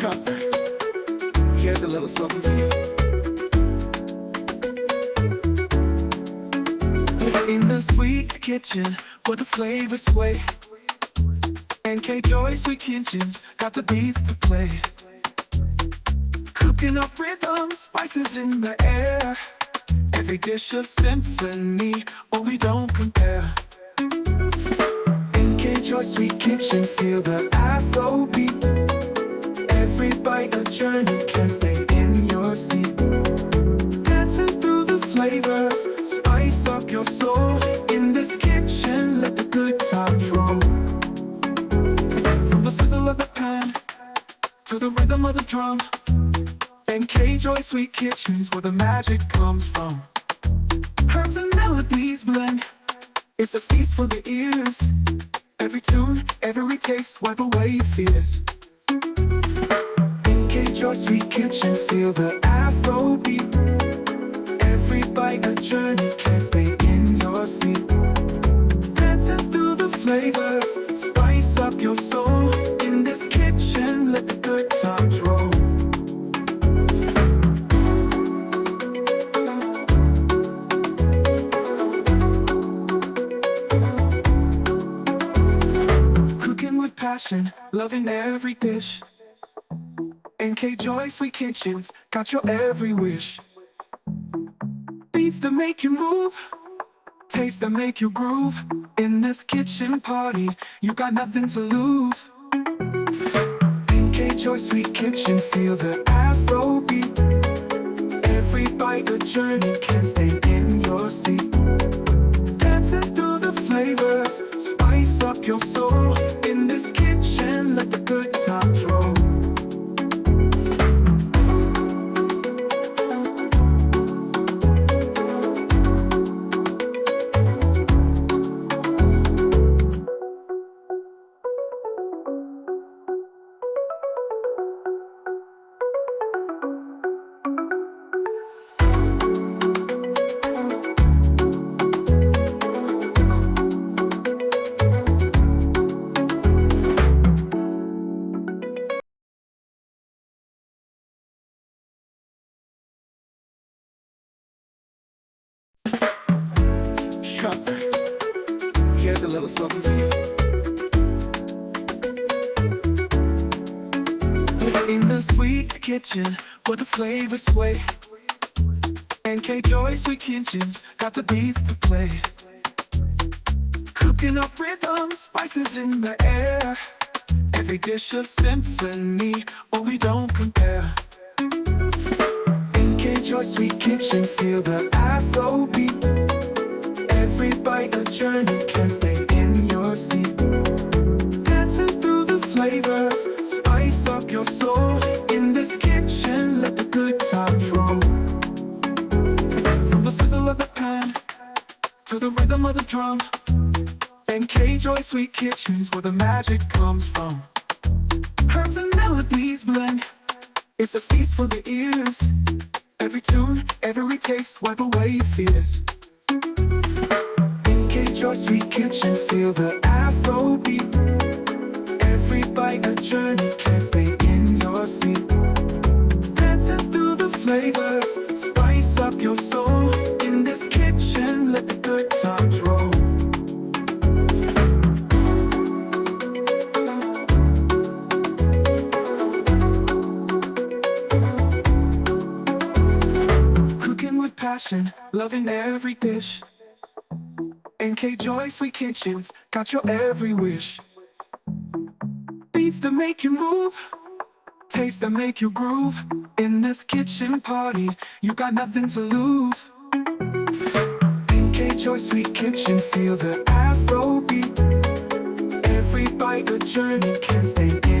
Cup. Here's a little something for you. In the sweet kitchen, where the flavors sway, Nkjoysweetkitchen's got the beats to play. Cooking up rhythm, spices in the air. Every dish a symphony, oh we don't compare. Nkjoysweetkitchen, feel the Afro beat. Every bite a journey, can stay in your seat. Dancing through the flavors, spice up your soul. In this kitchen, let the good times roll. From the sizzle of the pan to the rhythm of the drum, Nkjoysweetkitchen's where the magic comes from. Herbs and melodies blend, it's a feast for the ears. Every tune, every taste, wipe away your fears. Nkjoysweetkitchen, feel the Afro beat. Every bite a journey, can stay in your seat. Dancing through the flavors, spice up your soul. In this kitchen, let the good times roll. Cooking with passion, loving every dish. Nkjoysweetkitchen's got your every wish. Beats that make you move, taste that make you groove. In this kitchen party, you got nothing to lose. Nkjoysweetkitchen, feel the Afro beat. Every bite a journey, can stay in your seat. Dancing through the flavors, spice up your soul. In this kitchen, let the good times roll. Cup. Here's a little something for you. In the sweet kitchen, where the flavors sway, Nkjoysweetkitchen's got the beats to play. Cooking up rhythm, spices in the air. Every dish a symphony, oh we don't compare. Nkjoysweetkitchen, feel the Afro beat. Every bite a journey, can stay in your seat. Dancing through the flavors, spice up your soul. In this kitchen, let the good times roll. From the sizzle of the pan to the rhythm of the drum, Nkjoysweetkitchen's where the magic comes from. Herbs and melodies blend, it's a feast for the ears. Every tune, every taste, wipe away your fears. Nkjoysweetkitchen, feel the Afro beat. Every bite a journey, can stay in your seat. Dancing through the flavors, spice up your soul. In this kitchen, let the good times roll. Cooking with passion, loving every dish. Nkjoysweetkitchen's got your every wish. Beats that make you move, taste that make you groove. In this kitchen party, you got nothing to lose. Nkjoysweetkitchen, feel the Afro beat. Every bite a journey, can stay in